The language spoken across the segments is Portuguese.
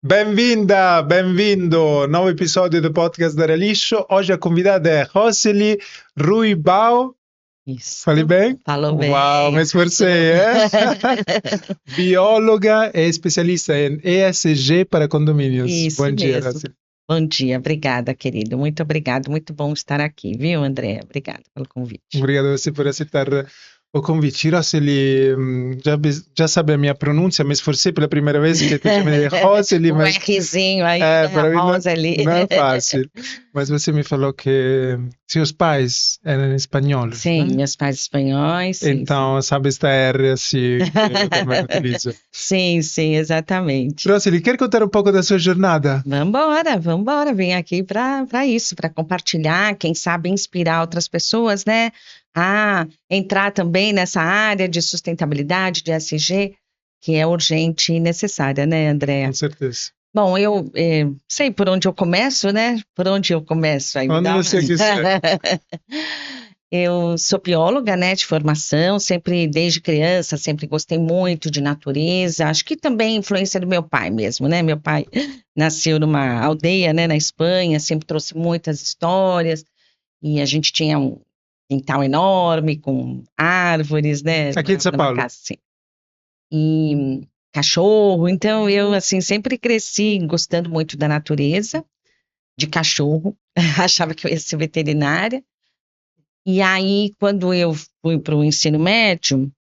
Bem-vinda, bem-vindo! Novo episódio do podcast da Relisho. Hoje a convidada é Roseli Ruibao. Isso. Falei bem? Falou bem. Uau, me esforcei, Bióloga e especialista em ESG para condomínios. Isso Bom dia, mesmo. Roseli. Bom dia, obrigada, querido. Muito obrigado, muito bom estar aqui, viu, André? Obrigada pelo convite. Obrigado a você por aceitar o convite. Roseli, já sabe a minha pronúncia, me esforcei pela primeira vez que te chamei de Roseli, mas Rzinho aí, né? para mim Rosa ali. não é fácil. Mas você me falou que seus pais eram espanhóis, Sim, né? meus pais espanhóis. Sim, Então, sabe esta R assim que eu também utilizo. sim, exatamente. Roseli, quer contar um pouco da sua jornada? Vambora. Vim aqui para isso, para compartilhar, quem sabe inspirar outras pessoas, né? A entrar também nessa área de sustentabilidade, de ESG, que é urgente e necessária, né, Andréa? Com certeza. Bom, eu sei por onde eu começo, né? Por onde eu começo aí. Onde você quiser. Eu sou bióloga, né, de formação, sempre, desde criança, sempre gostei muito de natureza, acho que também influência do meu pai mesmo, né, meu pai nasceu numa aldeia, né, na Espanha, sempre trouxe muitas histórias, e a gente tinha um quintal enorme, com árvores, né, Aqui de São numa Paulo. casa assim, e cachorro, então eu, assim, sempre cresci gostando muito da natureza, de cachorro, achava que eu ia ser veterinária. E aí, quando eu fui para o ensino médio,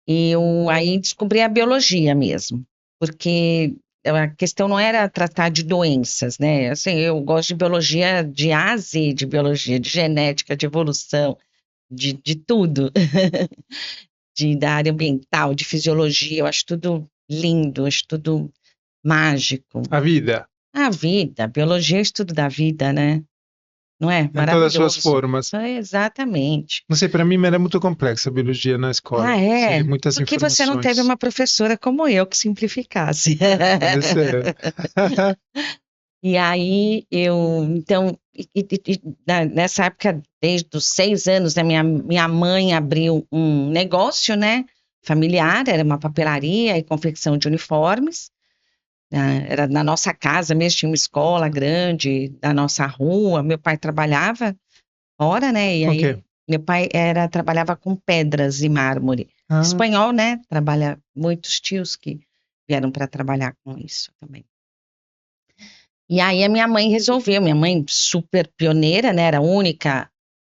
eu aí descobri a biologia mesmo, porque a questão não era tratar de doenças, né? Assim, eu gosto de biologia de A a Z, de biologia, de genética, de evolução, de tudo, da área ambiental, de fisiologia, eu acho tudo lindo, acho tudo mágico. A vida. A vida, a biologia é o estudo da vida, né? Não é? Em todas as suas Maravilhoso. formas. Exatamente. Não sei, para mim era muito complexa a biologia na escola. Ah, é? Muitas Porque informações. você não teve uma professora como eu que simplificasse. Pode ser. E aí então, nessa época, desde os 6 anos, né, minha mãe abriu um negócio, né, familiar, era uma papelaria e confecção de uniformes. Era na nossa casa mesmo, tinha uma escola grande, da nossa rua. Meu pai trabalhava fora, né, e aí Ok. meu pai trabalhava com pedras e mármore. Ah, Espanhol, né? Trabalha muitos tios que vieram para trabalhar com isso também. E aí a minha mãe super pioneira, né? Era a única,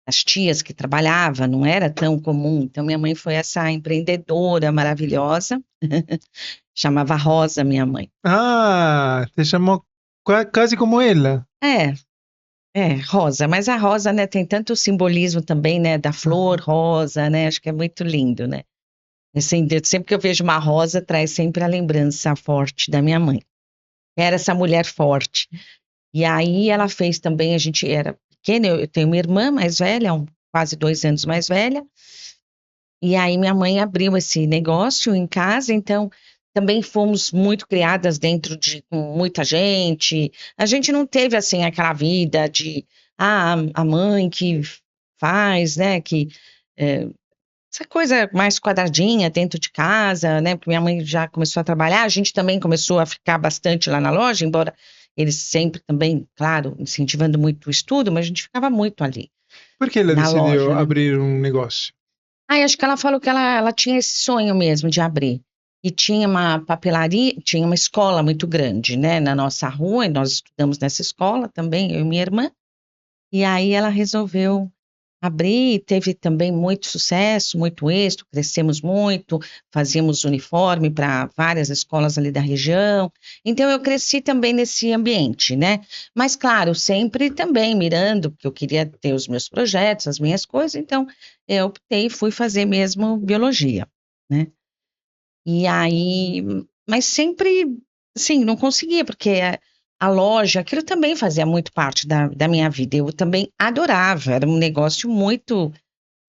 as tias que trabalhava, não era tão comum. Então minha mãe foi essa empreendedora maravilhosa. Chamava Rosa, minha mãe. te chamou quase como ela. Rosa, mas a rosa, né, tem tanto simbolismo também, né, da flor rosa, né, acho que é muito lindo, né. Assim, sempre que eu vejo uma rosa, traz sempre a lembrança forte da minha mãe. Era essa mulher forte. E aí ela fez também, a gente era pequena, eu tenho uma irmã mais velha, quase 2 anos mais velha, e aí minha mãe abriu esse negócio em casa, então também fomos muito criadas dentro com muita gente. A gente não teve, assim, aquela vida de, a mãe que faz, né, essa coisa mais quadradinha dentro de casa, né? Porque minha mãe já começou a trabalhar, a gente também começou a ficar bastante lá na loja, embora eles sempre também, claro, incentivando muito o estudo, mas a gente ficava muito ali, Por que ela na decidiu loja, né? abrir um negócio? Acho que ela falou que ela tinha esse sonho mesmo de abrir. E tinha uma papelaria, tinha uma escola muito grande, né, na nossa rua, e nós estudamos nessa escola também, eu e minha irmã. E aí ela resolveu abri, teve também muito sucesso, muito êxito, crescemos muito, fazíamos uniforme para várias escolas ali da região. Então eu cresci também nesse ambiente, né? Mas claro, sempre também mirando, porque eu queria ter os meus projetos, as minhas coisas, então eu optei e fui fazer mesmo biologia, né? E aí, mas sempre, assim, não conseguia, porque a loja, aquilo também fazia muito parte da minha vida. Eu também adorava, era um negócio muito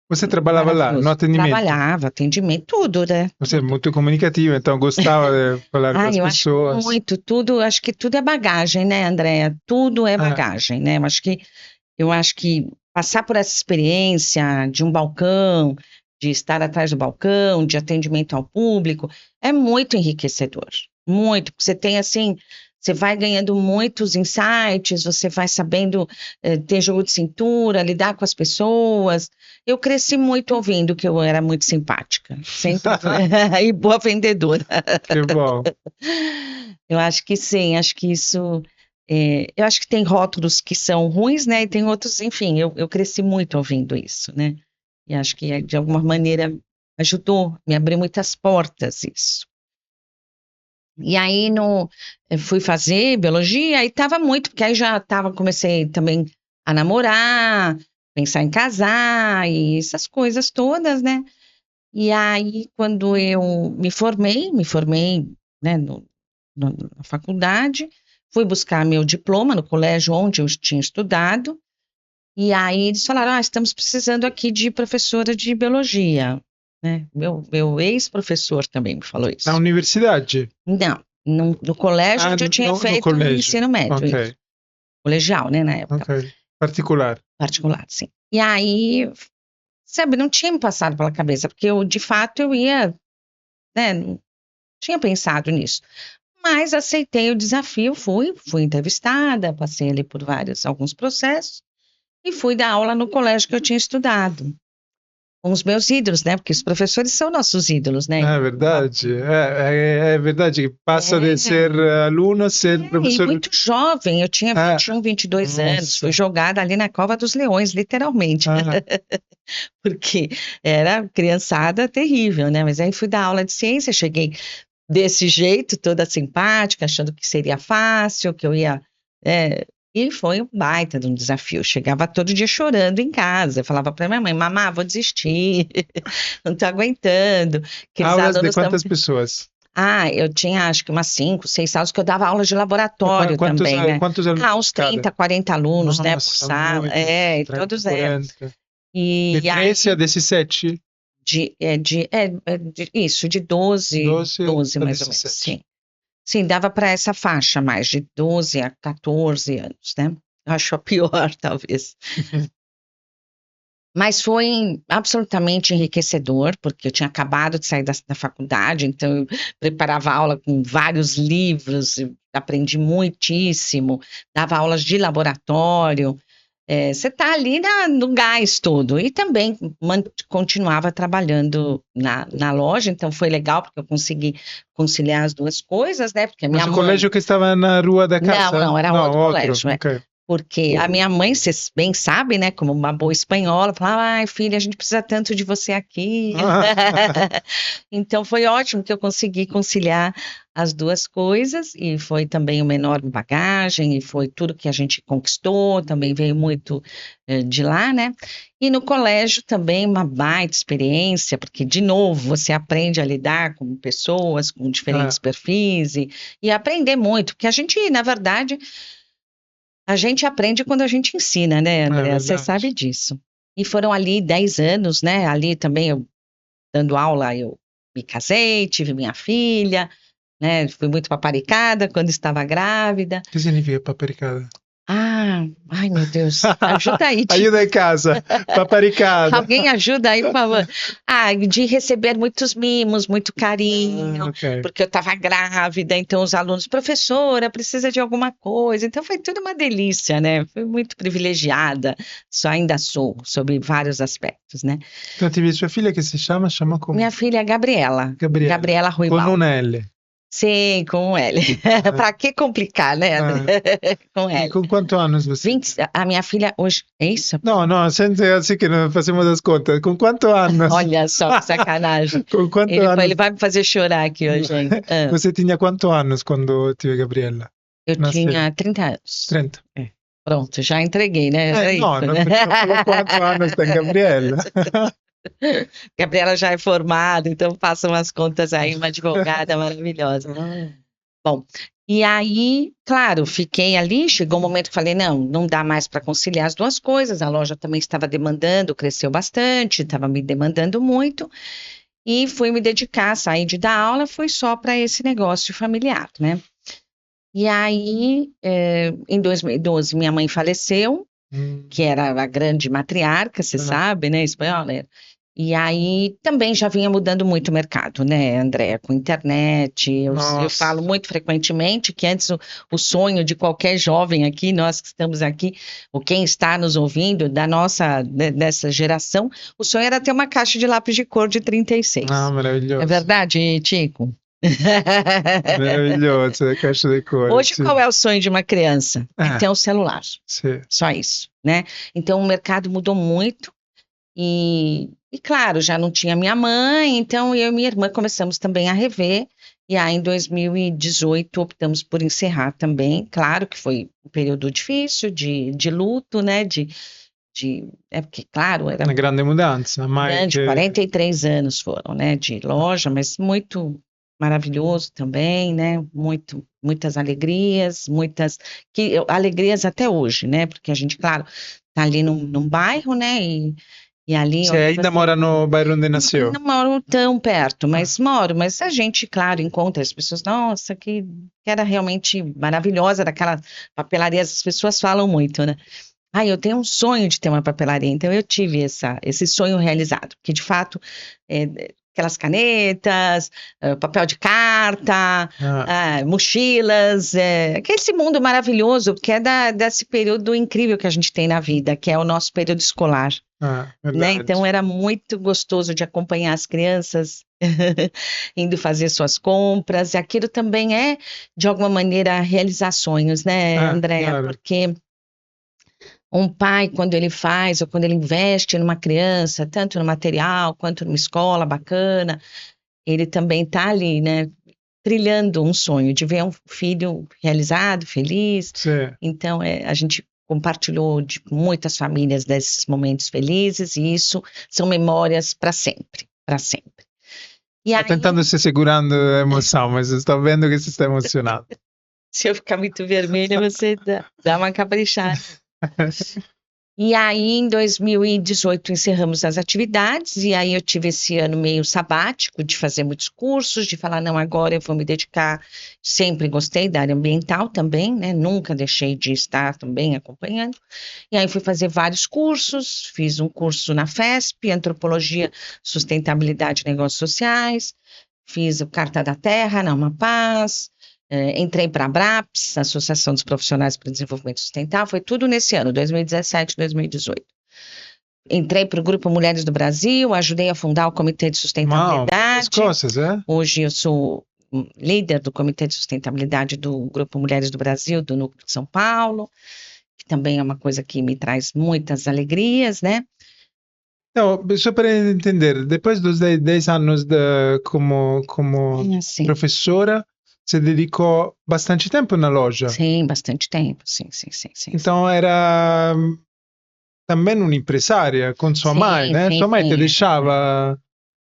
Você trabalhava lá, no maravilhoso. atendimento. Trabalhava, atendimento, tudo, né? Você é Tudo. muito comunicativa, então gostava de falar com as Eu acho pessoas. muito, tudo, acho que tudo é bagagem, né, Andréa? Tudo é Ah, bagagem, né? Eu acho que passar por essa experiência de um balcão, de estar atrás do balcão, de atendimento ao público, é muito enriquecedor. Muito, porque você tem assim, você vai ganhando muitos insights, você vai sabendo ter jogo de cintura, lidar com as pessoas. Eu cresci muito ouvindo que eu era muito simpática, sempre e boa vendedora. Que bom. Eu acho que sim, acho que isso. Eu acho que tem rótulos que são ruins, né? E tem outros, enfim, eu cresci muito ouvindo isso, né? E acho que de alguma maneira ajudou, me abriu muitas portas isso. E aí fui fazer biologia e estava muito, porque aí comecei também a namorar, pensar em casar e essas coisas todas, né? E aí, quando eu me formei, né, na faculdade, fui buscar meu diploma no colégio onde eu tinha estudado, e aí eles falaram, estamos precisando aqui de professora de biologia, né? Meu ex-professor também me falou isso. Na universidade? Não, no colégio onde eu tinha feito o ensino médio, Ok. colegial, né, na época. Ok. Particular. Particular, sim. E aí, sabe, não tinha me passado pela cabeça, porque de fato eu ia, né, não tinha pensado nisso. Mas aceitei o desafio, fui entrevistada, passei ali por alguns processos, e fui dar aula no colégio que eu tinha estudado. Com os meus ídolos, né? Porque os professores são nossos ídolos, né? É verdade. É verdade que passa de ser aluno a ser professor. E muito jovem, eu tinha 21, 22 anos, fui jogada ali na Cova dos Leões, literalmente. Porque era criançada terrível, né? Mas aí fui dar aula de ciência, cheguei desse jeito, toda simpática, achando que seria fácil, que eu ia. E foi um baita de um desafio. Eu chegava todo dia chorando em casa. Eu falava para minha mãe, mamá, vou desistir, não tô aguentando. Aulas de quantas pessoas? Eu tinha acho que umas 5, 6 salas, que eu dava aulas de laboratório também, né? Quantos alunos? Uns 30, 40 alunos, né, por sala. Muito, Todos 40. E De 13 a 17? Isso, de 12 mais ou menos, sim. Sim, dava para essa faixa mais, de 12 a 14 anos, né? Eu acho a pior, talvez. Mas foi absolutamente enriquecedor, porque eu tinha acabado de sair da faculdade, então eu preparava aula com vários livros, aprendi muitíssimo, dava aulas de laboratório. Você está ali no gás todo. E também continuava trabalhando na loja, então foi legal, porque eu consegui conciliar as duas coisas, né? Porque Mas o colégio que estava na rua da casa? Não, era outro colégio. Okay. Porque a minha mãe, vocês bem sabem, né, como uma boa espanhola, falava, ai, filha, a gente precisa tanto de você aqui. Então foi ótimo que eu consegui conciliar as duas coisas, e foi também uma enorme bagagem, e foi tudo que a gente conquistou, também veio muito de lá, né? E no colégio também uma baita experiência, porque, de novo, você aprende a lidar com pessoas com diferentes perfis, e aprender muito, porque a gente, na verdade... A gente aprende quando a gente ensina, né, André? Você sabe disso. E foram ali 10 anos, né? Ali também, eu dando aula, eu me casei, tive minha filha, né? Fui muito paparicada quando estava grávida. O que significa paparicada? Ai meu Deus, ajuda aí. Ajuda em casa, paparicada. Alguém ajuda aí, por favor. De receber muitos mimos, muito carinho, porque eu estava grávida, então os alunos, professora, precisa de alguma coisa, então foi tudo uma delícia, né? Fui muito privilegiada, ainda sou, sob vários aspectos, né? Então tive sua filha que se chama como? Minha filha é Gabriela. Gabriela Ruibal. Com um L. Sim, com L. Para que complicar, né? Com L. E com quantos anos você? 20, a minha filha hoje, é isso? Não, assim que não fazemos as contas. Com quantos anos? Olha só, que sacanagem. Com quantos anos? Ele vai me fazer chorar aqui hoje, hein? Você tinha quantos anos quando tive Gabriela? Eu tinha 30 anos. 30. Pronto, já entreguei, né? Não falou quantos anos tem Gabriela. Gabriela já é formada, então façam as contas aí, uma advogada maravilhosa. Bom, e aí, claro, fiquei ali, chegou um momento que falei, não dá mais para conciliar as duas coisas, a loja também estava demandando, cresceu bastante, estava me demandando muito, e fui me dedicar, sair de dar aula, foi só para esse negócio familiar, né? E aí, em 2012, minha mãe faleceu, que era a grande matriarca, você sabe, né, espanhola. E aí também já vinha mudando muito o mercado, né, Andréa, com internet. Eu Nossa. falo muito frequentemente que antes o sonho de qualquer jovem aqui, nós que estamos aqui, ou quem está nos ouvindo, dessa geração, o sonho era ter uma caixa de lápis de cor de 36. Ah, É maravilhoso. verdade, Tico? Maravilhoso, a caixa de cores. Hoje, qual é o sonho de uma criança? É ter um celular. Sim. Só isso, né? Então, o mercado mudou muito. E claro, já não tinha minha mãe, então eu e minha irmã começamos também a rever, e aí em 2018 optamos por encerrar também. Claro que foi um período difícil, de luto, né, é porque, claro, era Uma grande mudança, grande, 43 anos foram, né, de loja, mas muito maravilhoso também, né, muitas alegrias, alegrias até hoje, né, porque a gente, claro, tá ali num bairro, né, e ali Você ainda mora no bairro onde nasceu? Não moro tão perto, mas moro. Mas a gente, claro, encontra as pessoas. Nossa, que era realmente maravilhosa daquela papelaria. As pessoas falam muito, né? Eu tenho um sonho de ter uma papelaria. Então eu tive esse sonho realizado. Porque, de fato, aquelas canetas, papel de carta, mochilas, esse mundo maravilhoso que é desse período incrível que a gente tem na vida, que é o nosso período escolar. Né? Então era muito gostoso de acompanhar as crianças indo fazer suas compras, e aquilo também é, de alguma maneira, realizar sonhos, né, Andréa? Claro. Porque um pai, quando ele faz ou quando ele investe numa criança, tanto no material quanto numa escola bacana, ele também está ali, né, trilhando um sonho de ver um filho realizado, feliz. Sim. Então, a gente compartilhou de muitas famílias desses momentos felizes, e isso são memórias para sempre, para sempre. Está tentando se segurando a emoção, mas estou vendo que você está emocionado. Se eu ficar muito vermelha, você dá uma caprichada. E aí, em 2018, encerramos as atividades, e aí eu tive esse ano meio sabático de fazer muitos cursos, de falar, não, agora eu vou me dedicar, sempre gostei da área ambiental também, né, nunca deixei de estar também acompanhando, e aí fui fazer vários cursos, fiz um curso na FESP, Antropologia, Sustentabilidade e Negócios Sociais, fiz o Carta da Terra, na Amapaz, entrei para a ABRAPS, Associação dos Profissionais para o Desenvolvimento Sustentável, foi tudo nesse ano, 2017, 2018. Entrei para o Grupo Mulheres do Brasil, ajudei a fundar o Comitê de Sustentabilidade. Coisas, Hoje eu sou líder do Comitê de Sustentabilidade do Grupo Mulheres do Brasil, do Núcleo de São Paulo, que também é uma coisa que me traz muitas alegrias, né? Não, só para entender, depois dos 10 anos como professora, você dedicou bastante tempo na loja? Sim, bastante tempo, sim. Então era também uma empresária com sua mãe, né? Sua mãe te deixava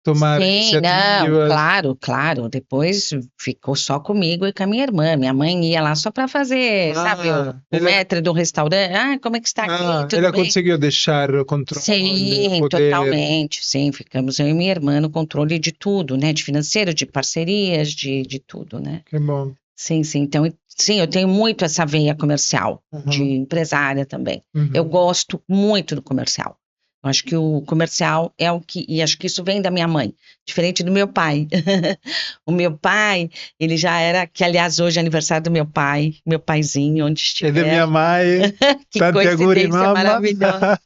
tomar iniciativas? Não, claro. Depois ficou só comigo e com a minha irmã. Minha mãe ia lá só para fazer, sabe, o maître do restaurante. Como é que está aqui? Tudo ela bem? Conseguiu deixar o controle? Sim, totalmente. Sim, ficamos eu e minha irmã no controle de tudo, né? De financeiro, de parcerias, de tudo, né? Que bom. Sim. Então, sim, eu tenho muito essa veia comercial, de empresária também. Eu gosto muito do comercial. Eu acho que o comercial é o que... E acho que isso vem da minha mãe, diferente do meu pai. O meu pai, ele já era... Que, aliás, hoje é aniversário do meu pai, meu paizinho, onde estiver. E da minha mãe. Que coincidência maravilhosa.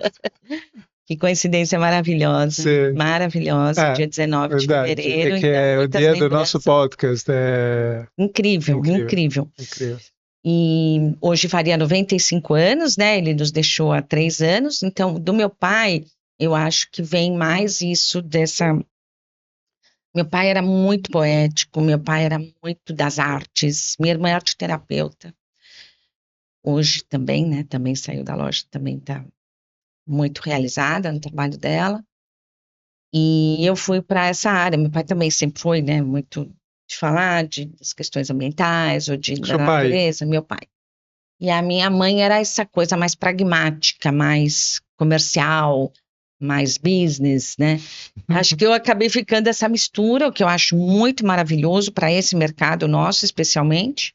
Que coincidência maravilhosa. Sim. Maravilhosa, dia 19 de fevereiro. É que é o dia do nosso podcast. Incrível. E hoje faria 95 anos, né? Ele nos deixou há 3 anos. Então, do meu pai, eu acho que vem mais isso dessa... Meu pai era muito poético, meu pai era muito das artes. Minha irmã é arteterapeuta. Hoje também, né? Também saiu da loja, também está muito realizada no trabalho dela. E eu fui para essa área. Meu pai também sempre foi, né? Muito de falar das questões ambientais ou da natureza, meu pai. E a minha mãe era essa coisa mais pragmática, mais comercial, mais business, né? Acho que eu acabei ficando essa mistura, o que eu acho muito maravilhoso para esse mercado nosso, especialmente,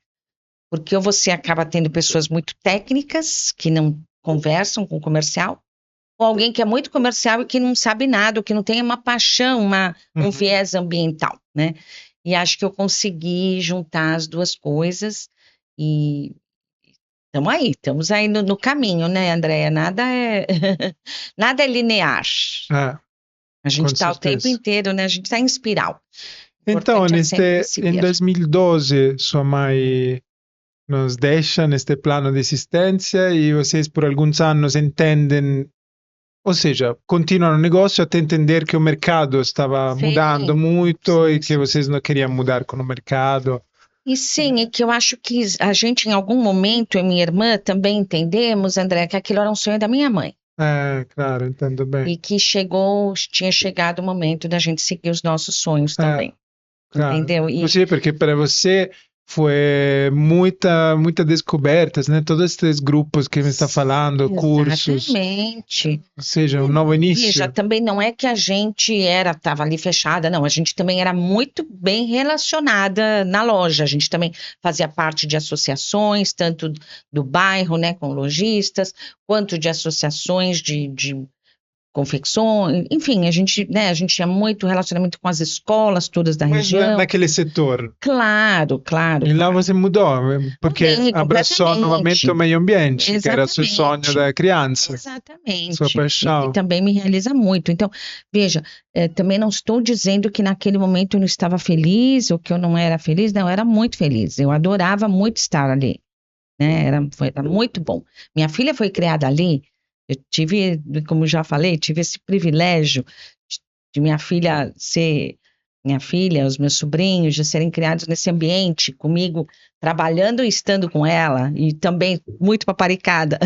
porque você acaba tendo pessoas muito técnicas que não conversam com o comercial, ou alguém que é muito comercial e que não sabe nada, ou que não tem uma paixão, um viés ambiental, né? E acho que eu consegui juntar as duas coisas e estamos aí no caminho, né, Andréia? Nada é linear. A gente está o tempo inteiro, né? A gente está em espiral. Então, em 2012, sua mãe nos deixa neste plano de existência e vocês por alguns anos entendem, ou seja, continuam o negócio até entender que o mercado estava mudando muito e que vocês não queriam mudar com o mercado. E sim, e que eu acho que a gente, em algum momento, eu e minha irmã também entendemos, André, que aquilo era um sonho da minha mãe. Claro, entendo bem. E que tinha chegado o momento da gente seguir os nossos sonhos também. Claro. Entendeu? Sim, porque para você foi muita descobertas, né? Todos esses grupos que me está falando, cursos. Exatamente. Ou seja, um novo início. Veja, também não é que a gente estava ali fechada, não. A gente também era muito bem relacionada na loja. A gente também fazia parte de associações, tanto do bairro, né, com lojistas, quanto de associações de confecções, enfim, a gente tinha muito relacionamento com as escolas todas da região. Naquele setor. Claro. E lá você mudou, porque abraçou novamente o meio ambiente, Exatamente. que era seu sonho da criança. Exatamente. Sua paixão. E também me realiza muito. Então, veja, também não estou dizendo que naquele momento eu não estava feliz ou que eu não era feliz, não, eu era muito feliz. Eu adorava muito estar ali, né? Era muito bom. Minha filha foi criada ali. Eu tive, como já falei, tive esse privilégio de minha filha, os meus sobrinhos, de serem criados nesse ambiente, comigo, trabalhando e estando com ela, e também muito paparicada.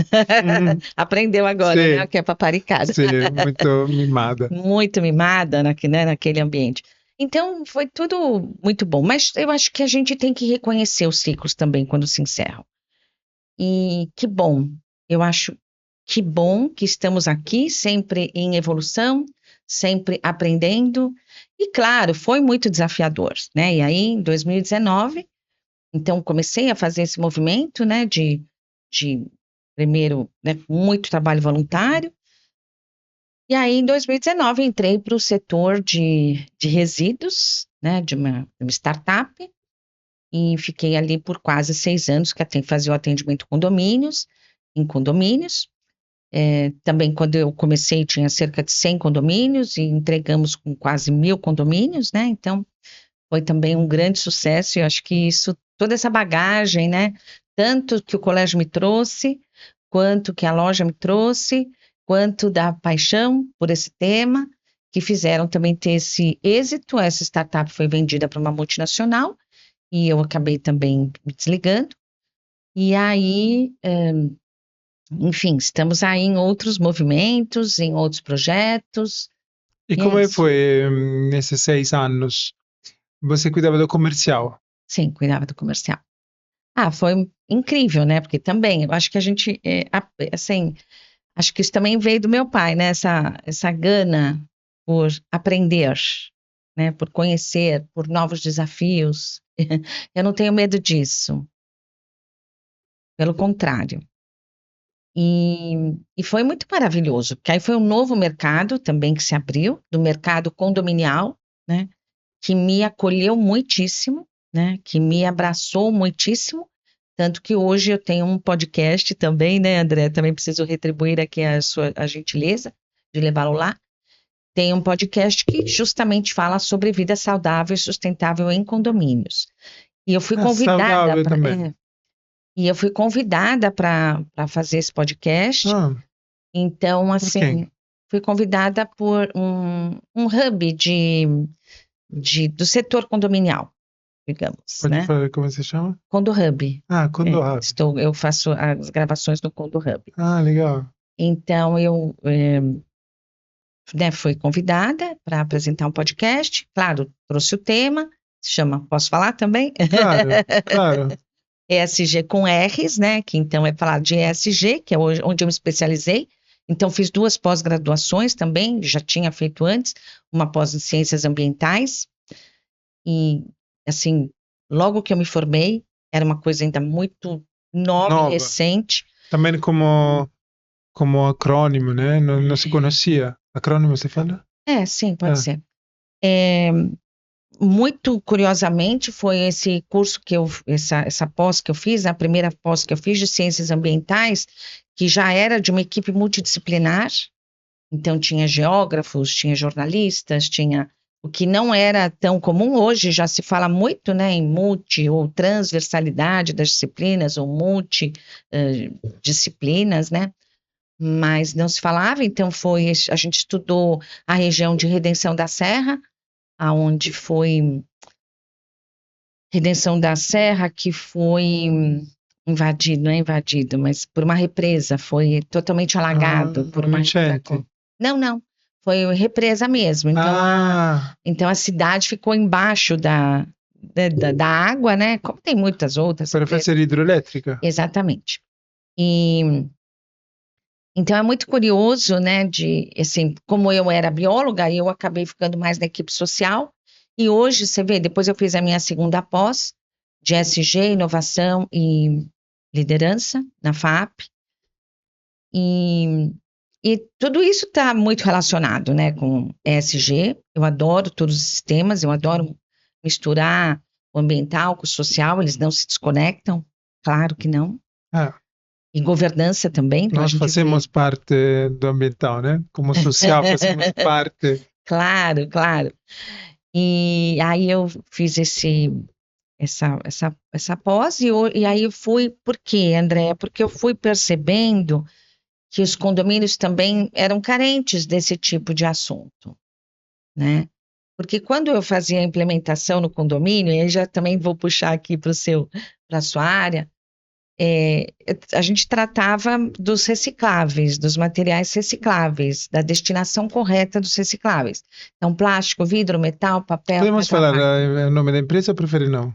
Aprendeu agora, sim, né, o que é paparicada. Sim, muito mimada. Muito mimada naquele ambiente. Então, foi tudo muito bom. Mas eu acho que a gente tem que reconhecer os ciclos também quando se encerram. E que bom, eu acho que bom que estamos aqui, sempre em evolução, sempre aprendendo. E claro, foi muito desafiador, né? E aí, em 2019, então comecei a fazer esse movimento, né? De primeiro, né, muito trabalho voluntário. E aí, em 2019, entrei para o setor de resíduos, né? De uma startup. E fiquei ali por quase 6 anos, que fazia o atendimento em condomínios. Também quando eu comecei tinha cerca de 100 condomínios e entregamos com quase 1.000 condomínios, né? Então foi também um grande sucesso e eu acho que toda essa bagagem, né? Tanto que o colégio me trouxe, quanto que a loja me trouxe, quanto da paixão por esse tema, que fizeram também ter esse êxito. Essa startup foi vendida para uma multinacional e eu acabei também me desligando. E aí, enfim, estamos aí em outros movimentos, em outros projetos. E como foi nesses 6 anos? Você cuidava do comercial? Sim, cuidava do comercial. Foi incrível, né? Porque também, eu acho que a gente, assim, acho que isso também veio do meu pai, né? Essa gana por aprender, né? Por conhecer, por novos desafios. Eu não tenho medo disso. Pelo contrário. E foi muito maravilhoso, porque aí foi um novo mercado também que se abriu, do mercado condominial, né? Que me acolheu muitíssimo, né? Que me abraçou muitíssimo, tanto que hoje eu tenho um podcast também, né, André? Também preciso retribuir aqui a gentileza de levá-lo lá. Tem um podcast que justamente fala sobre vida saudável e sustentável em condomínios. E eu fui convidada E eu fui convidada para fazer esse podcast. Então, assim, fui convidada por um hub do setor condominial, digamos. Pode né? falar como se chama? Condo Hub. Condo Hub. Eu faço as gravações no Condo Hub. Legal. Então, eu fui convidada para apresentar um podcast. Claro, trouxe o tema, se chama Posso Falar também? Claro. ESG com R's, né? Que então é falar de ESG, que é onde eu me especializei. Então, fiz 2 pós-graduações também, já tinha feito antes, uma pós em Ciências Ambientais. E, assim, logo que eu me formei, era uma coisa ainda muito nova. E recente. Também como como acrônimo, né? Não se conhecia. Acrônimo se fala? Sim, pode ser. Muito curiosamente, foi esse curso essa pós que eu fiz, a primeira pós que eu fiz de ciências ambientais, que já era de uma equipe multidisciplinar. Então, tinha geógrafos, tinha jornalistas, tinha o que não era tão comum hoje, já se fala muito, né, em multi ou transversalidade das disciplinas, ou multidisciplinas, né, mas não se falava, então a gente estudou a região de Redenção da Serra, aonde foi Redenção da Serra, que foi invadido, não é invadido, mas por uma represa, foi totalmente alagado por uma enchente. Não, foi represa mesmo. Então a cidade ficou embaixo da água, né? Como tem muitas outras. Para fazer hidrelétrica. Exatamente. E então é muito curioso, né? Assim, como eu era bióloga, eu acabei ficando mais na equipe social. E hoje, você vê, depois eu fiz a minha segunda pós de SG, Inovação e Liderança, na FAP. E tudo isso está muito relacionado, né, com ESG. Eu adoro todos os sistemas, eu adoro misturar o ambiental com o social, eles não se desconectam, claro que não. E governança também. Então nós fazemos parte do ambiental, né? Como social, fazemos parte. Claro. E aí eu fiz essa pós, e aí eu fui, por quê, Andréa? Porque eu fui percebendo que os condomínios também eram carentes desse tipo de assunto, né? Porque quando eu fazia a implementação no condomínio, e aí já também vou puxar aqui para a sua área, a gente tratava dos recicláveis, dos materiais recicláveis, da destinação correta dos recicláveis. Então, plástico, vidro, metal, papel. Podemos falar o nome da empresa ou prefere não?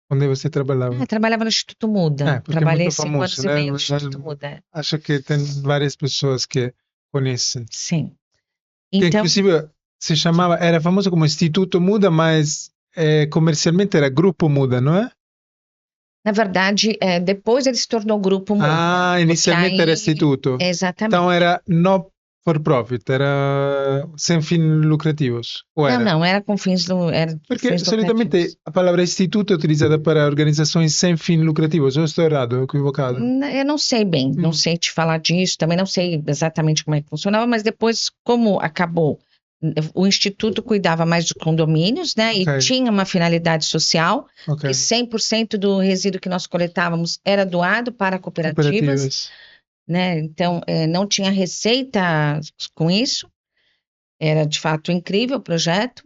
Onde você trabalhava? Eu trabalhava no Instituto Muda. Trabalhei 5 anos e meio no Instituto Muda. Acho que tem várias pessoas que conhecem. Sim. Então, que inclusive se chamava, era famoso como Instituto Muda, mas comercialmente era Grupo Muda, não é? Na verdade, depois ele se tornou Grupo Muda. Inicialmente era Instituto. Exatamente. Então era not for profit, era sem fins lucrativos. Não, era com fins Porque solitamente a palavra instituto é utilizada para organizações sem fins lucrativos. Eu estou errado, equivocado? Eu não sei bem, não sei te falar disso, também não sei exatamente como é que funcionava, mas depois, como acabou, o Instituto cuidava mais dos condomínios, né? E tinha uma finalidade social, que 100% do resíduo que nós coletávamos era doado para cooperativas. Né? Então, não tinha receita com isso, era de fato incrível o projeto,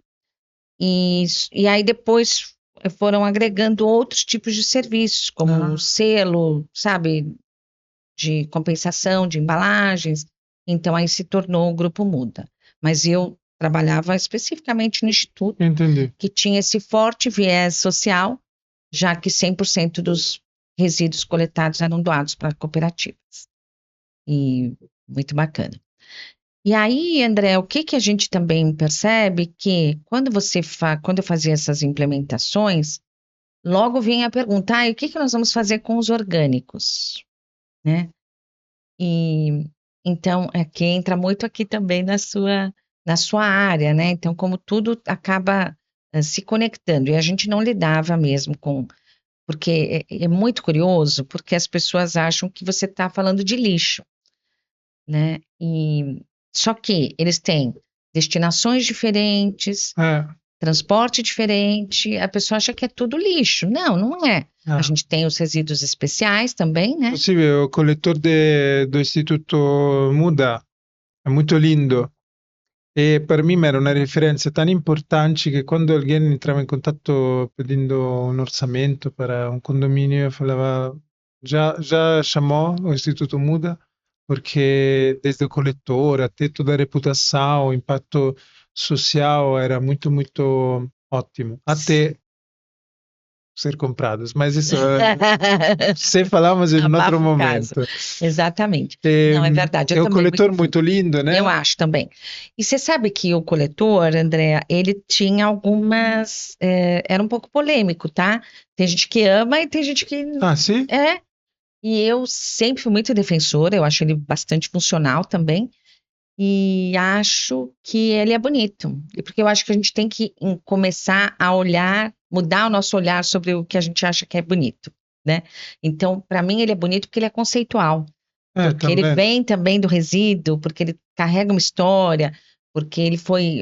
e aí depois foram agregando outros tipos de serviços, como selo, sabe, de compensação de embalagens, então aí se tornou o Grupo Muda. Mas eu trabalhava especificamente no Instituto, que tinha esse forte viés social, já que 100% dos resíduos coletados eram doados para cooperativas. E muito bacana. E aí, André, o que a gente também percebe que quando eu fazia essas implementações, logo vinha a pergunta, o que nós vamos fazer com os orgânicos, né? E então aqui entra muito aqui também na sua área, né? Então, como tudo acaba se conectando, e a gente não lidava mesmo porque é muito curioso, porque as pessoas acham que você está falando de lixo, né? Só que eles têm destinações diferentes, transporte diferente, a pessoa acha que é tudo lixo. Não é. A gente tem os resíduos especiais também, né? Inclusive, o coletor do Instituto Muda è molto lindo e per me era una referenza tan importante che quando alguien entrava in contatto pedendo un orçamento para un condominio, falava já chamou o Instituto Muda, porque desde o coletor até toda a reputação, o impacto social era muito, muito ótimo. Até ser comprados, mas isso sem falarmos em outro momento. Exatamente. Não, é verdade. É um coletor muito lindo, né? Eu acho também. E você sabe que o coletor, André, ele tinha algumas... era um pouco polêmico, tá? Tem gente que ama e tem gente que... sim? E eu sempre fui muito defensora, eu acho ele bastante funcional também, e acho que ele é bonito. E porque eu acho que a gente tem que começar a olhar, mudar o nosso olhar sobre o que a gente acha que é bonito, né? Então, para mim, ele é bonito porque ele é conceitual, porque ele Também. vem também do resíduo, porque ele carrega uma história, porque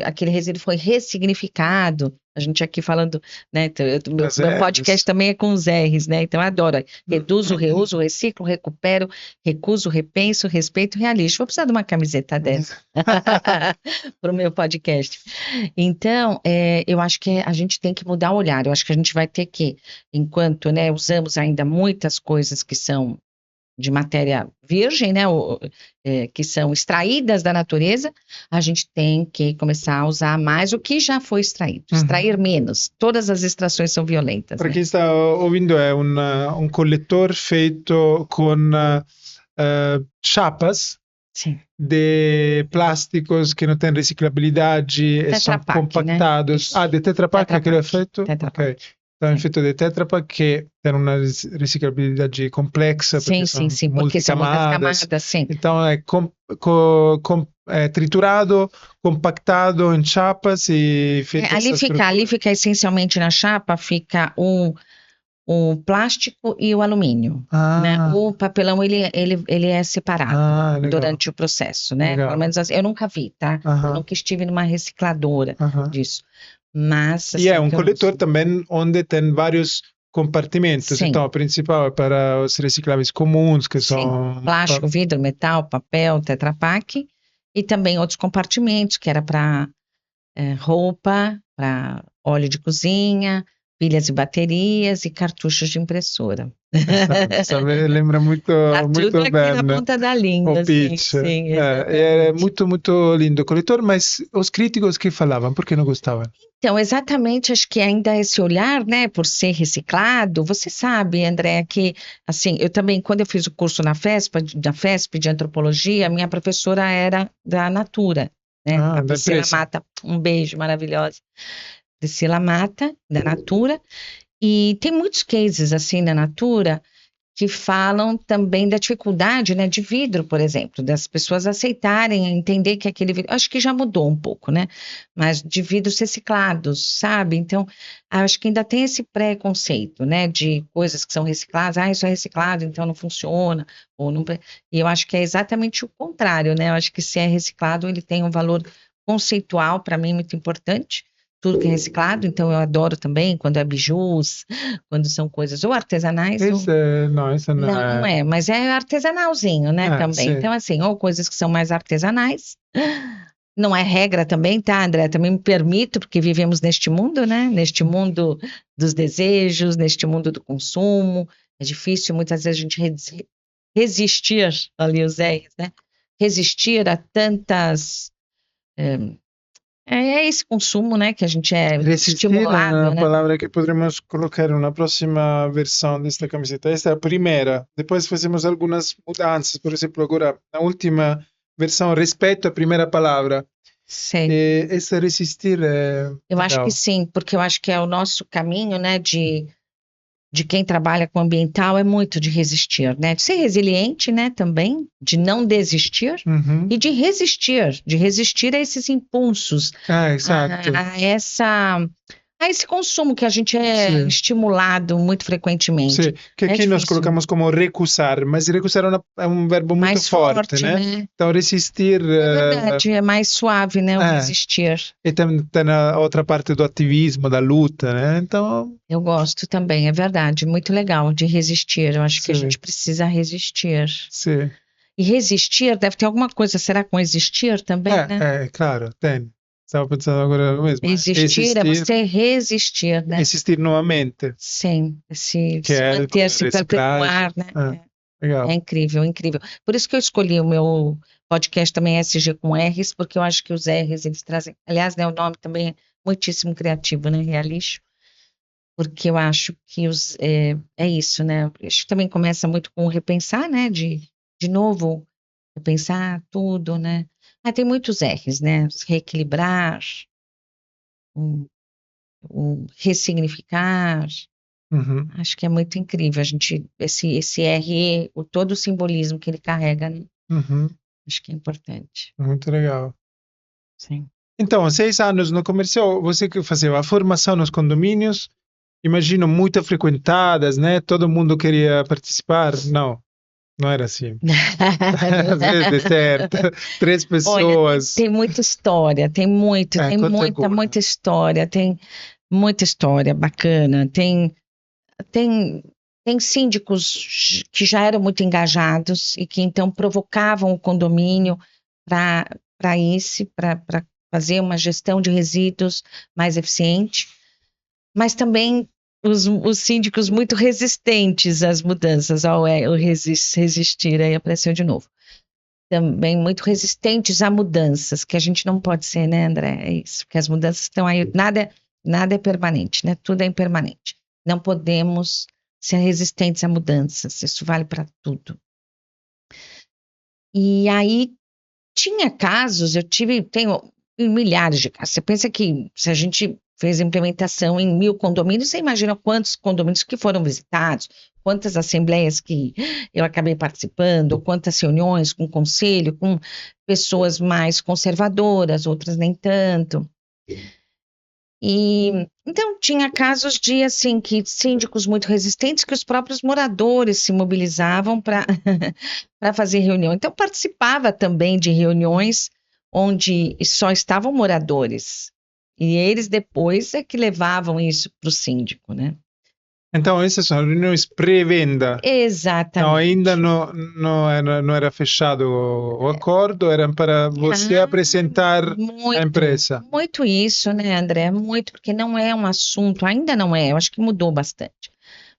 aquele resíduo foi ressignificado. A gente aqui falando, né? Então, meu podcast também é com os R's, né? Então eu adoro. Reduzo, reuso, reciclo, recupero, recuso, repenso, respeito, realizo. Vou precisar de uma camiseta dessa para o meu podcast. Então, eu acho que a gente tem que mudar o olhar. Eu acho que a gente vai ter que, enquanto, né, usamos ainda muitas coisas que são de matéria virgem, né, que são extraídas da natureza, a gente tem que começar a usar mais o que já foi extraído, extrair menos. Todas as extrações são violentas. Para né? quem está ouvindo, é um coletor feito com chapas Sim. de plásticos que não têm reciclabilidade e são compactados. Né? De Tetra Pak que ele é feito? Tetra Pak. Ok. Então é feito de Tetra Pak que tem uma reciclabilidade complexa, porque são porque são muitas multicamadas. camadas, sim. Então é triturado, compactado em chapas e feito ali fica essencialmente na chapa, fica o plástico e o alumínio, né? O papelão, ele é separado durante o processo, né? Legal. Pelo menos assim, eu nunca vi, tá? Eu nunca estive numa recicladora disso. Mas, assim, e é um coletor também onde tem vários compartimentos. Sim. Então, o principal é para os recicláveis comuns, que são plástico, vidro, metal, papel, Tetra Pak, e também outros compartimentos, que era para roupa, para óleo de cozinha, pilhas e baterias e cartuchos de impressora. Essa lembra muito, muito tudo bem, aqui na ponta da língua. o pitch. Sim, é muito, muito lindo o coletor, mas os críticos que falavam, por que não gostavam? Então, exatamente, acho que ainda esse olhar, né, por ser reciclado, você sabe, André, que, assim, eu também, quando eu fiz o curso na FESP de antropologia, minha professora era da Natura, né, a Priscila Mata, um beijo maravilhosa, Priscila Mata, da Natura, e tem muitos cases, assim, na Natura, que falam também da dificuldade, né, de vidro, por exemplo, das pessoas aceitarem, entender que aquele vidro, acho que já mudou um pouco, né, mas de vidros reciclados, sabe? Então, acho que ainda tem esse preconceito, né, de coisas que são recicladas, isso é reciclado, então não funciona, ou não, e eu acho que é exatamente o contrário, né, eu acho que se é reciclado, ele tem um valor conceitual, para mim, muito importante, tudo que é reciclado, então eu adoro também quando é bijus, quando são coisas ou artesanais. Não é, mas é artesanalzinho, né, também. Sim. Então, assim, ou coisas que são mais artesanais. Não é regra também, tá, André? Também me permito, porque vivemos neste mundo, né? Neste mundo dos desejos, neste mundo do consumo. É difícil, muitas vezes, a gente resistir, ali os R's, né? Resistir a tantas... É esse consumo, né, que a gente é estimulado, é uma né? palavra que poderíamos colocar na próxima versão desta camiseta. Esta é a primeira. Depois fazemos algumas mudanças. Por exemplo, agora, na última versão, respeito à primeira palavra. Sim. Esse resistir é Eu acho que sim, porque eu acho que é o nosso caminho, né, de quem trabalha com ambiental é muito de resistir, né? De ser resiliente, né, também, de não desistir e de resistir a esses impulsos, exato. a esse consumo que a gente é estimulado muito frequentemente. Sim, que aqui nós colocamos como recusar, mas recusar é um verbo muito mais forte, né? Então resistir... É verdade, é mais suave, né, o resistir. E tem a outra parte do ativismo, da luta, né? Então... Eu gosto também, é verdade, muito legal de resistir. Eu acho que a gente precisa resistir. Sim. E resistir deve ter alguma coisa, será com existir também, né? Claro, tem. Estava pensando agora mesmo. Existir é você resistir, né? Existir novamente. Sim, se manter, se perpetuar, né? Legal. É incrível, incrível. Por isso que eu escolhi o meu podcast também SG com R's, porque eu acho que os R's, eles trazem... Aliás, né, o nome também é muitíssimo criativo, né? Realixo. Porque eu acho que é isso, né? Acho que também começa muito com o repensar, né? De novo, repensar tudo, né? Tem muitos R's, né? Reequilibrar, ressignificar, Uhum. Acho que é muito incrível esse RE, todo o simbolismo que ele carrega, né? Uhum. Acho que é importante. Muito legal. Sim. Então, 6 anos no comercial, você que fazia a formação nos condomínios, imagino muito frequentadas, né? Todo mundo queria participar. Não, não era assim. Às vezes deserta, 3 Olha, pessoas. tem muita história, tem Conta alguma. muita história, tem muita história bacana. Tem, tem síndicos que já eram muito engajados e que então provocavam o condomínio para fazer uma gestão de resíduos mais eficiente, mas também os síndicos muito resistentes às mudanças, o resistir, aí apareceu de novo. Também muito resistentes a mudanças, que a gente não pode ser, né, André? É isso, porque as mudanças estão aí, nada é permanente, né? Tudo é impermanente. Não podemos ser resistentes a mudanças, isso vale para tudo. E aí tinha casos, tenho milhares de casos. Você pensa que se a gente fez implementação em 1000 condomínios, você imagina quantos condomínios que foram visitados, quantas assembleias que eu acabei participando, quantas reuniões com o conselho, com pessoas mais conservadoras, outras nem tanto. E então tinha casos de assim que síndicos muito resistentes que os próprios moradores se mobilizavam para para fazer reunião. Então participava também de reuniões onde só estavam moradores. E eles depois é que levavam isso para o síndico, né? Então, essas são reuniões pré-venda. Não, ainda Exatamente. não era fechado o acordo, era para você apresentar a empresa. Muito isso, né, André? Muito, porque não é um assunto, ainda não é, eu acho que mudou bastante.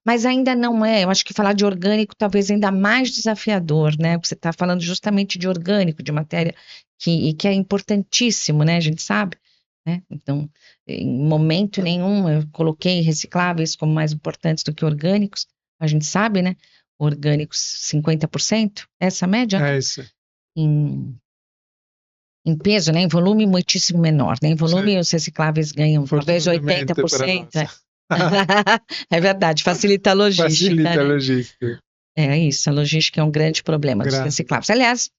Mas ainda não é, eu acho que falar de orgânico talvez ainda mais desafiador, né? Porque você está falando justamente de orgânico, de matéria que é importantíssimo, né? A gente sabe, né? Então, em momento nenhum eu coloquei recicláveis como mais importantes do que orgânicos, a gente sabe, né? Orgânicos 50%, essa média, né? É isso. Em peso, né? Em volume muitíssimo menor, né? Em volume Sim. os recicláveis ganham talvez Fortunatamente para 80%. nós. É verdade, facilita a logística, Facilita a né? logística. É isso, a logística é um grande problema dos Grande. recicláveis. Aliás,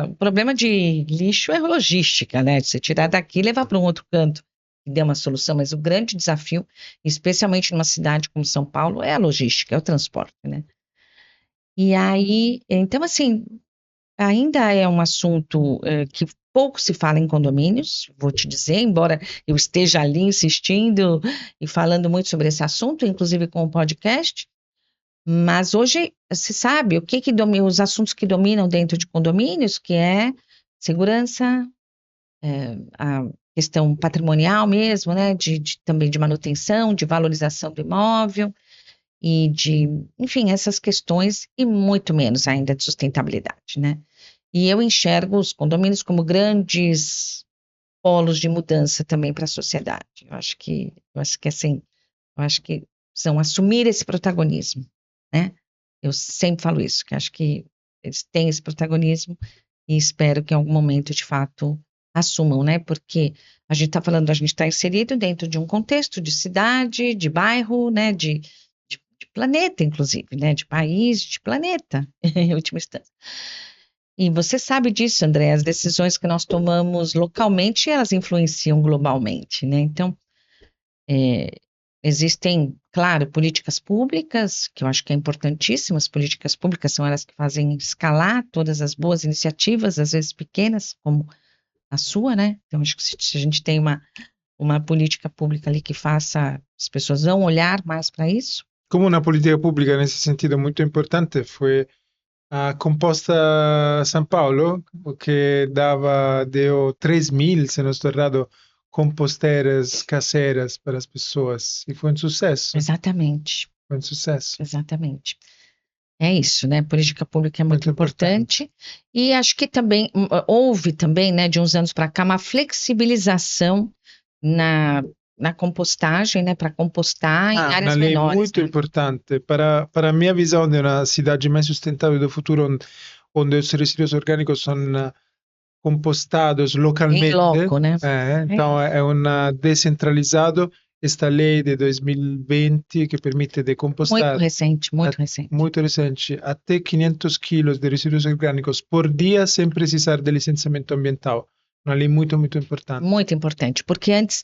o problema de lixo é logística, né? De você tirar daqui e levar para um outro canto, que dê uma solução, mas o grande desafio, especialmente numa cidade como São Paulo, é a logística, é o transporte, né? E aí, então assim, ainda é um assunto que pouco se fala em condomínios, vou te dizer, embora eu esteja ali insistindo e falando muito sobre esse assunto, inclusive com o podcast, mas hoje se sabe o que domina, os assuntos que dominam dentro de condomínios, que é segurança, a questão patrimonial mesmo, né, também de manutenção, de valorização do imóvel e enfim, essas questões e muito menos ainda de sustentabilidade, né? E eu enxergo os condomínios como grandes polos de mudança também para a sociedade. Eu acho que assim, eu acho que precisam assumir esse protagonismo, né? Eu sempre falo isso, que acho que eles têm esse protagonismo e espero que em algum momento, de fato, assumam, né? Porque a gente está falando, a gente está inserido dentro de um contexto de cidade, de bairro, né? De planeta, inclusive, né? De país, de planeta, em última instância. E você sabe disso, André, as decisões que nós tomamos localmente, elas influenciam globalmente, né? Então, existem, claro, políticas públicas, que eu acho que é importantíssimo, as políticas públicas são elas que fazem escalar todas as boas iniciativas, às vezes pequenas, como a sua, né? Então, acho que se a gente tem uma política pública ali que faça, as pessoas vão olhar mais para isso. Como una politica pubblica nesse sentido muito importante foi a Composta São Paulo, que deu 3.000, se não estou errado, composteiras caseiras para as pessoas. E foi um sucesso. Exatamente. Foi um sucesso. Exatamente. É isso, né? Política pública é muito importante. importante. E acho que também houve também, né, de uns anos para cá, uma flexibilização na compostagem, né, para compostar em áreas Uma lei menores, muito né? importante para a minha visão de uma cidade mais sustentável do futuro, onde os resíduos orgânicos são compostados Em localmente. loco, né? Então é um descentralizado esta lei de 2020 que permite de compostar muito recente, até 500 quilos de resíduos orgânicos por dia sem precisar de licenciamento ambiental. Uma lei muito, muito importante. Muito importante, porque antes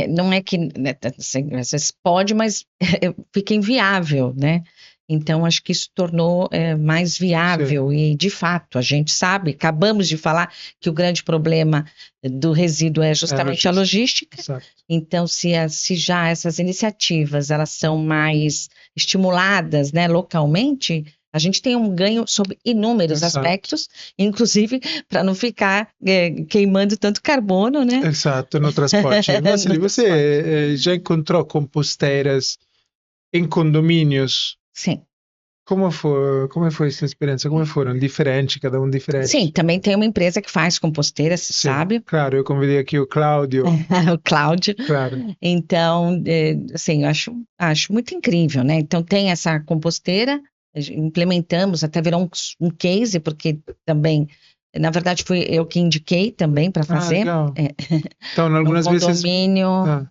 não é que, né, assim, às vezes pode, mas fica inviável, né? Então, acho que isso tornou mais viável. Sim. E, de fato, a gente sabe, acabamos de falar que o grande problema do resíduo é justamente a logística. Exato. Então, se já essas iniciativas elas são mais estimuladas, né, localmente, a gente tem um ganho sobre inúmeros aspectos, inclusive para não ficar queimando tanto carbono, né? Exato, no transporte. Vasily, você já encontrou composteiras em condomínios? Sim. Como foi essa experiência? Como foram? Diferente, cada um diferente? Sim, também tem uma empresa que faz composteira, você sabe? Claro, eu convidei aqui o Cláudio. O Cláudio. Claro. Então, assim, eu acho muito incrível, né? Então, tem essa composteira, implementamos, até virou um case, porque também, na verdade, fui eu que indiquei também para fazer. Legal. Então, algumas vezes... condomínio...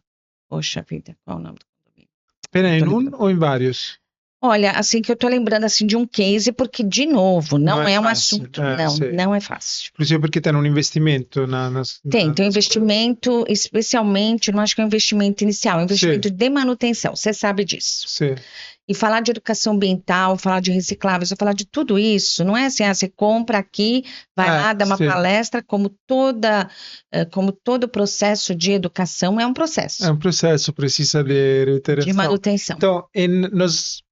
Poxa vida, qual é o nome do condomínio? Peraí, em um ou em vários? Olha, assim que eu tô lembrando assim de um case, porque, de novo, não é um assunto, não é fácil. Inclusive porque tem um investimento Tem um investimento, especialmente, não acho que é um investimento inicial, é um investimento de manutenção, você sabe disso. Sim. E falar de educação ambiental, falar de recicláveis, falar de tudo isso, não é assim, você compra aqui, vai lá, dá uma palestra, como todo processo de educação é um processo. É um processo, precisa de reiteração. De manutenção. Então, nas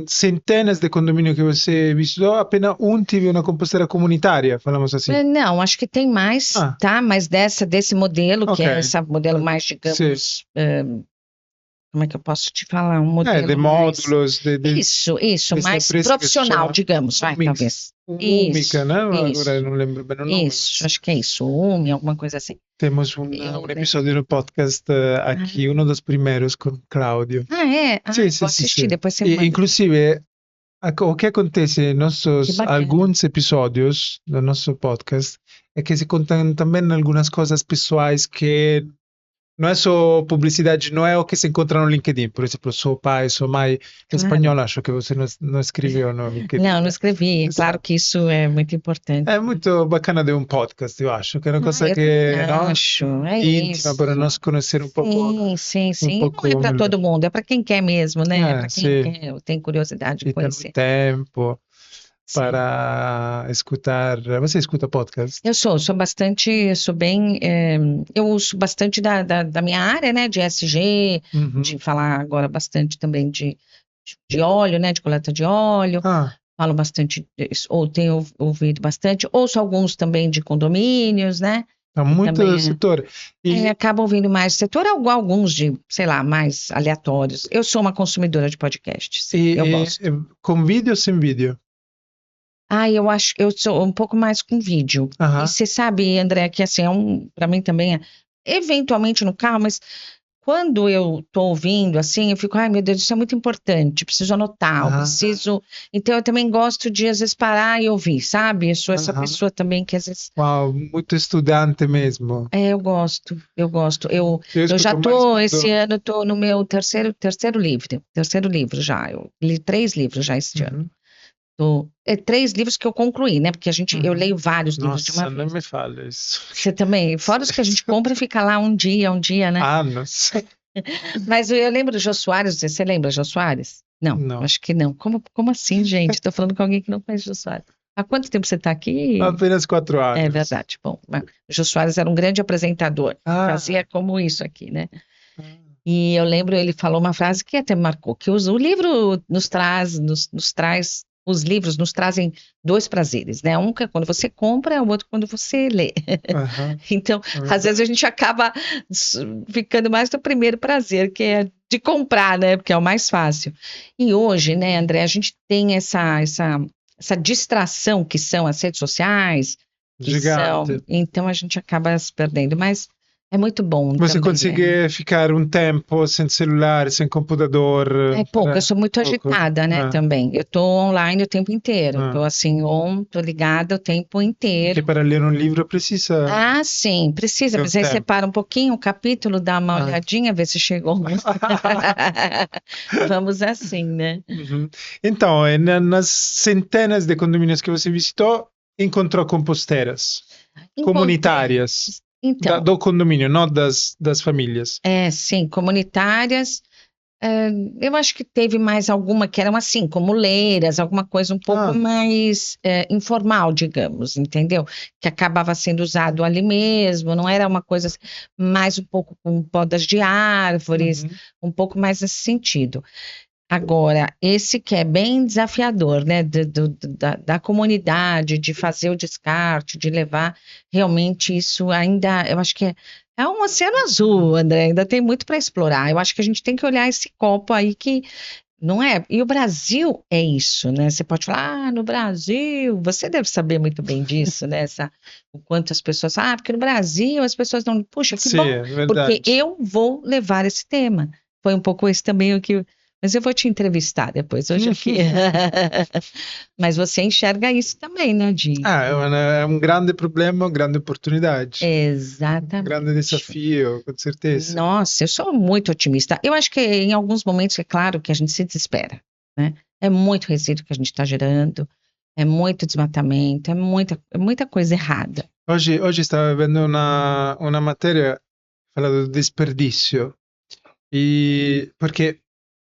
centenas de condomínios que você visitou, apenas um teve uma composteira comunitária, falamos assim? Não, acho que tem mais, tá? Mas desse modelo, que é esse modelo mais, digamos... como é que eu posso te falar? Um modelo de módulos. Isso, mais profissional, digamos, talvez. Úmica, né? Agora eu não lembro bem o nome. Isso, acho que é isso, alguma coisa assim. Temos um episódio no podcast aqui, um dos primeiros com Cláudio. Sim, vou assistir, depois você manda. Inclusive, o que acontece em alguns episódios do nosso podcast é que se contam também algumas coisas pessoais que não é só publicidade, não é o que se encontra no LinkedIn. Por exemplo, seu pai, sua mãe, em espanhol, acho que você não escreveu no LinkedIn. Não escrevi. Claro que isso é muito importante. É muito bacana de um podcast, eu acho, que é uma coisa íntima para nós conhecer um pouco. Sim. Não é para todo mundo, é para quem quer mesmo, né? É para quem quer, tem curiosidade de conhecer. Tempo para escutar. Você escuta podcast? Eu sou bastante, eu uso bastante da minha área, né, de ESG, de falar agora bastante também de óleo, né, de coleta de óleo, falo bastante, ou tenho ouvido bastante, ouço alguns também de condomínios, né. Há muito do setor. Acabo ouvindo mais do setor, alguns de, sei lá, mais aleatórios. Eu sou uma consumidora de podcasts, eu gosto. Com vídeo ou sem vídeo? Eu acho que eu sou um pouco mais com vídeo. E você sabe, André, que assim, para mim também eventualmente no carro, mas quando eu tô ouvindo, assim, eu fico, ai meu Deus, isso é muito importante, preciso anotar, Então eu também gosto de, às vezes, parar e ouvir, sabe? Eu sou essa pessoa também que, às vezes... Uau, muito estudante mesmo. Eu gosto. Eu já tô, esse ano, tô no meu terceiro livro já. Eu li 3 livros já esse ano. 3 livros que eu concluí, né? Porque eu leio vários livros de uma vez. Não me fala isso. Você também? Fora os que a gente compra e fica lá um dia, né? Anos. Mas eu lembro do Jô Soares, você lembra Jô Soares? Não, acho que não. Como assim, gente? Estou falando com alguém que não conhece Jô Soares. Há quanto tempo você está aqui? Apenas 4 anos. É verdade. Bom, o Jô Soares era um grande apresentador. Fazia como isso aqui, né? E eu lembro, ele falou uma frase que até me marcou, que o livro nos traz, os livros nos trazem 2 prazeres, né? Um que é quando você compra, o outro quando você lê. Então, às vezes a gente acaba ficando mais do primeiro prazer, que é de comprar, né? Porque é o mais fácil. E hoje, né, André, a gente tem essa distração que são as redes sociais. Então a gente acaba se perdendo. Mas É muito bom Você também, consegue ficar um tempo sem celular, sem computador? É pouco, eu sou muito Pouco. agitada, né, também. Eu tô online o tempo inteiro, tô Ah. assim, tô ligada o tempo Porque inteiro. para ler um livro precisa Ah, sim, precisa, ter mas um aí você tempo. para um pouquinho o capítulo, dá uma Ah. olhadinha, ver se chegou. Vamos assim, né? Uhum. Então, nas centenas de condomínios que você visitou, encontrou composteiras Encontrei. comunitárias Então, do condomínio, não das famílias. sim, comunitárias. Eu acho que teve mais alguma que eram assim, como leiras, alguma coisa um pouco Ah, mais informal, digamos, entendeu? Que acabava sendo usado ali mesmo, não era uma coisa assim, mais um pouco com podas de árvores, uhum. um pouco mais nesse sentido. Agora, esse que é bem desafiador, né, da comunidade, de fazer o descarte, de levar, realmente isso ainda, eu acho que é um oceano azul, André, ainda tem muito para explorar. Eu acho que a gente tem que olhar esse copo aí que não é. E o Brasil é isso, né? Você pode falar, no Brasil, você deve saber muito bem disso, né? O quanto as pessoas, porque no Brasil as pessoas não. Puxa, que Sim, bom, é porque verdade. eu vou levar esse tema. Foi um pouco esse também o que. Mas eu vou te entrevistar depois, hoje aqui. Mas você enxerga isso também, né, Di? É um grande problema, uma grande oportunidade. Um grande Exatamente. desafio, com certeza. Nossa, eu sou muito otimista. Eu acho que em alguns momentos é claro que a gente se desespera, né? É muito resíduo que a gente está gerando, é muito desmatamento, é muita coisa errada. Oggi stavo vendo una materia parlando di desperdicio, porque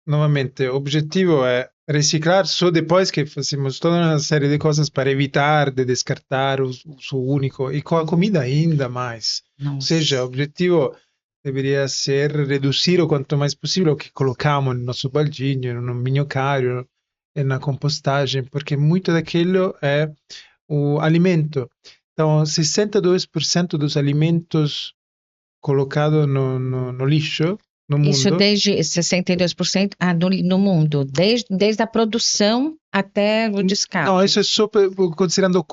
nuevamente o objetivo es reciclar solo después que hacemos toda una serie de cosas para evitar de descartar uso único y con la comida ainda más. O sea, el Nossa, objetivo debería ser reducir o quanto mais possível o que colocamos no nosso baldinho, no minhocário, na compostagem, porque muito daquilo é o alimento. Então, 62% dos alimentos colocados no lixo no isso mundo. desde 62% no mundo, desde a produção até o Não, descarte, isso é só considerando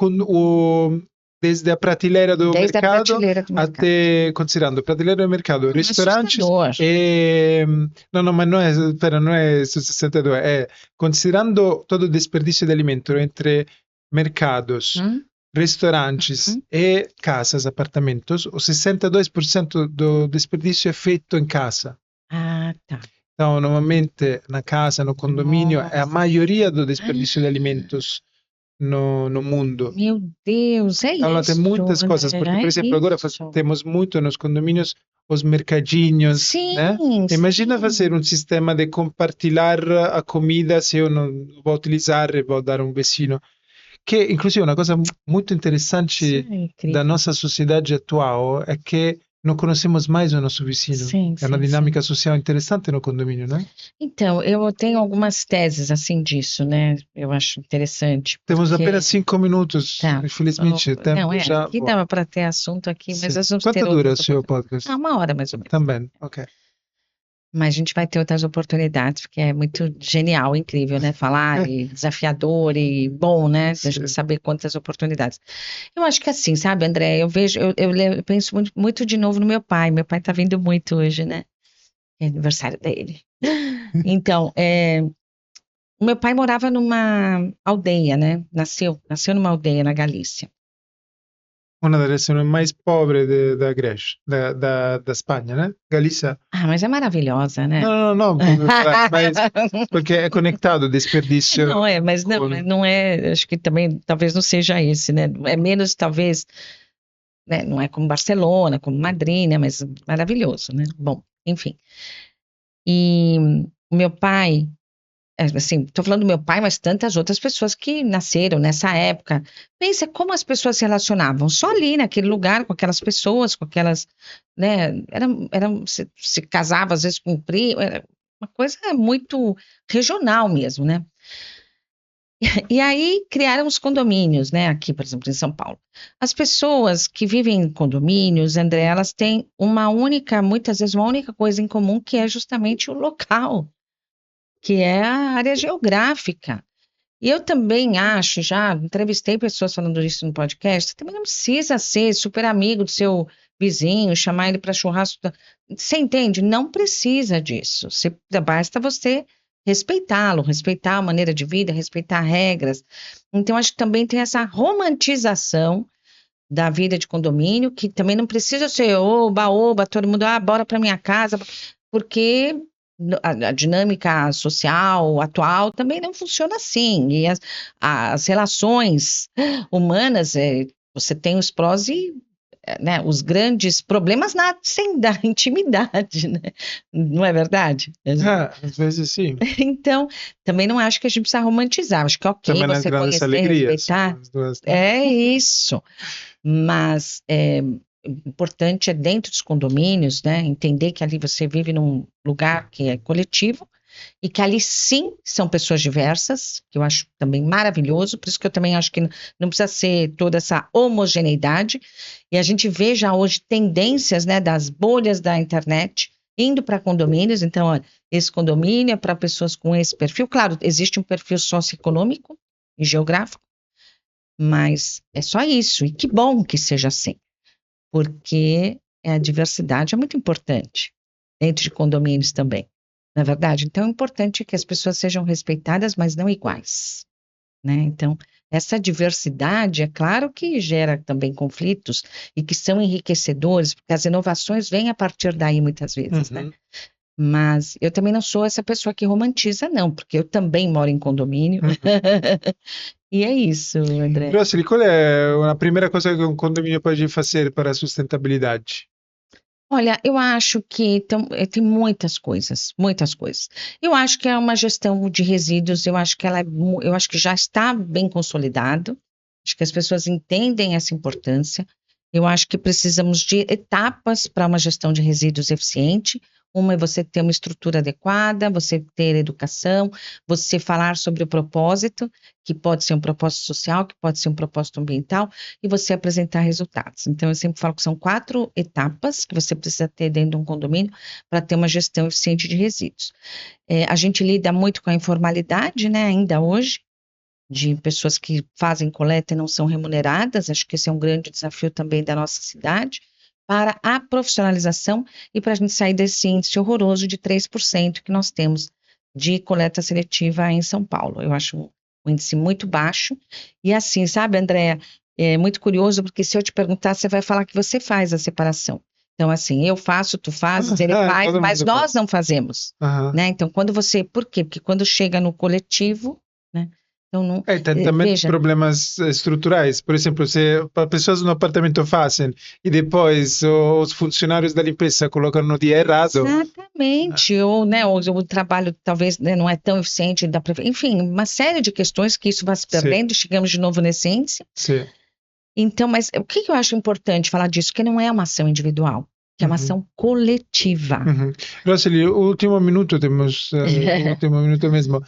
desde a prateleira do desde a mercado prateleira do mercado. até considerando prateleira do mercado, É restaurantes assustador. e não, mas não é, espera, não é 62, é considerando todo o desperdício de alimento entre mercados, Hum? restaurantes Uhum. e casas, apartamentos, o 62% do desperdício é feito em casa. Ah, tá. Então, normalmente na casa, no condomínio, é a Nossa. maioria do desperdício de alimentos no mundo. Meu Deus, é Então, tem isso, muitas coisas, André, porque, por é exemplo, agora isso. temos muito nos condomínios os mercadinhos, né? Sim, Imagina sim. fazer um sistema de compartilhar a comida se eu não vou utilizar e vou dar a um vecino. Que, inclusive, uma coisa muito Isso interessante é da incrível. nossa sociedade atual é que não conhecemos mais o nosso vizinho. Sim, É uma sim, sim. dinâmica social interessante no condomínio, né? Então, eu tenho algumas teses assim disso, né? Eu acho interessante, Temos apenas porque 5 minutos. tá. Infelizmente, o Não, tempo já aqui voa. dava para ter assunto aqui, mas Sim. nós vamos Quanto ter dura o outras seu oportunidades. podcast? 1 hora mais ou menos. Também, ok. Mas a gente vai ter outras oportunidades, porque é muito genial, incrível, né? Falar e desafiador e bom, né? Da gente Sim. saber quantas oportunidades. Eu acho que assim, sabe, André? Eu penso muito de novo no meu pai. Meu pai tá vindo muito hoje, né? É aniversário dele. Então, o meu pai morava numa aldeia, né? Nasceu numa aldeia na Galícia. Uma das regiões mais pobres da Grécia, da Espanha, né? Galícia. Ah, mas é maravilhosa, né? Não, não, não, mas porque é conectado, desperdício Não é, mas com... não é, acho que também talvez não seja esse, né? É menos, talvez, né? Não é como Barcelona, como Madrid, né? Mas maravilhoso, né? Bom, enfim. E o meu pai, assim, estou falando do meu pai, mas tantas outras pessoas que nasceram nessa época. Pensa como as pessoas se relacionavam, só ali naquele lugar, com aquelas pessoas, com aquelas, né? Se casava às vezes com primo, era uma coisa muito regional mesmo, né? E aí criaram os condomínios, né? Aqui, por exemplo, em São Paulo. As pessoas que vivem em condomínios, André, elas têm muitas vezes, uma única coisa em comum, que é justamente o local, que é a área geográfica. E eu também acho, já entrevistei pessoas falando isso no podcast, você também não precisa ser super amigo do seu vizinho, chamar ele para churrasco. Você entende? Não precisa disso. Basta você respeitá-lo, respeitar a maneira de vida, respeitar regras. Então, acho que também tem essa romantização da vida de condomínio, que também não precisa ser oba, todo mundo, bora para minha casa, porque a dinâmica social atual também não funciona assim. E as relações humanas, você tem os prós e né, os grandes problemas nascem da intimidade, né? Não é verdade? Às vezes sim. Então, também não acho que a gente precisa romantizar. Acho que ok, também nas você grandes conhecer, alegrias. respeitar. Duas, né? É isso. Mas importante é dentro dos condomínios, né? Entender que ali você vive num lugar que é coletivo e que ali sim são pessoas diversas, que eu acho também maravilhoso, por isso que eu também acho que não precisa ser toda essa homogeneidade, e a gente vê já hoje tendências, né, das bolhas da internet indo para condomínios, então, olha, esse condomínio é para pessoas com esse perfil, claro, existe um perfil socioeconômico e geográfico, mas é só isso, e que bom que seja assim, porque a diversidade é muito importante dentro de condomínios também. Na verdade, então é importante que as pessoas sejam respeitadas, mas não iguais, né? Então, essa diversidade, é claro que gera também conflitos e que são enriquecedores, porque as inovações vêm a partir daí muitas vezes, né? Mas eu também não sou essa pessoa que romantiza, não, porque eu também moro em condomínio. E é isso, André. Roseli, qual é a primeira coisa que um condomínio pode fazer para a sustentabilidade? Olha, eu acho que tem muitas coisas, muitas coisas. Eu acho que é uma gestão de resíduos, eu acho que eu acho que já está bem consolidado, acho que as pessoas entendem essa importância. Eu acho que precisamos de etapas para uma gestão de resíduos eficiente. Uma é você ter uma estrutura adequada, você ter educação, você falar sobre o propósito, que pode ser um propósito social, que pode ser um propósito ambiental, e você apresentar resultados. Então, eu sempre falo que são 4 etapas que você precisa ter dentro de um condomínio para ter uma gestão eficiente de resíduos. A gente lida muito com a informalidade, né, ainda hoje, de pessoas que fazem coleta e não são remuneradas, acho que esse é um grande desafio também da nossa cidade, para a profissionalização e para a gente sair desse índice horroroso de 3% que nós temos de coleta seletiva em São Paulo. Eu acho um índice muito baixo. E assim, sabe, Andréa, é muito curioso, porque se eu te perguntar, você vai falar que você faz a separação. Então, assim, eu faço, tu fazes, ele faz, mas nós não fazemos, né? Então, por quê? Porque quando chega no coletivo, né? Então, não, Tem também veja, problemas estruturais. Por exemplo, se pessoas no apartamento fazem e depois os funcionários da limpeza colocam no dia errado. Exatamente, ou, né, o trabalho talvez, né, não é tão eficiente da enfim, uma série de questões que isso vai se perdendo, chegamos de novo nesse índice. Sim. Então, mas o que eu acho importante falar disso? Que não é uma ação individual, que é uma ação coletiva. Roseli, o último minuto temos, o último minuto mesmo.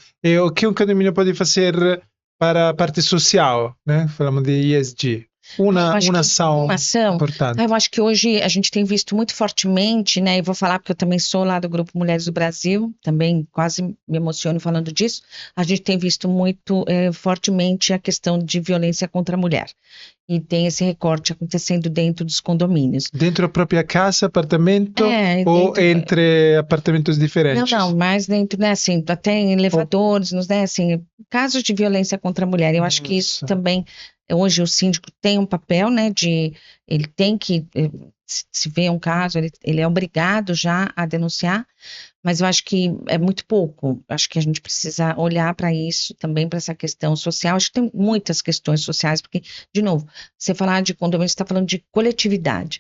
O que um condomínio pode fazer para a parte social, né? Falamos de ESG. Uma ação importante. Eu acho que hoje a gente tem visto muito fortemente, né? E vou falar porque eu também sou lá do Grupo Mulheres do Brasil, também quase me emociono falando disso. A gente tem visto muito fortemente a questão de violência contra a mulher. E tem esse recorte acontecendo dentro dos condomínios. Dentro da própria casa, apartamento, ou entre apartamentos diferentes? Não, mas dentro, né, assim, até em elevadores, né, assim, casos de violência contra a mulher. Eu acho que isso também, hoje o síndico tem um papel, né, ele tem que, se vê um caso, ele é obrigado já a denunciar, mas eu acho que é muito pouco. Acho que a gente precisa olhar para isso também, para essa questão social. Acho que tem muitas questões sociais, porque, de novo, você falar de condomínio, você está falando de coletividade.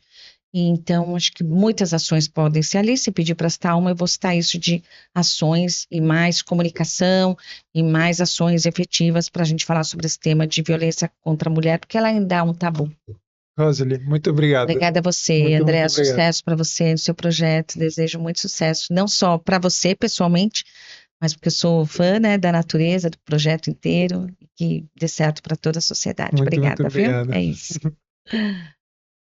Então, acho que muitas ações podem ser ali. Se pedir para citar uma, eu vou citar isso de ações e mais comunicação e mais ações efetivas para a gente falar sobre esse tema de violência contra a mulher, porque ela ainda é um tabu. Roseli, muito obrigado. Obrigada a você, André. Sucesso para você no seu projeto. Desejo muito sucesso, não só para você pessoalmente, mas porque eu sou fã, né, da natureza, do projeto inteiro, e que dê certo para toda a sociedade. Obrigada, viu? É isso.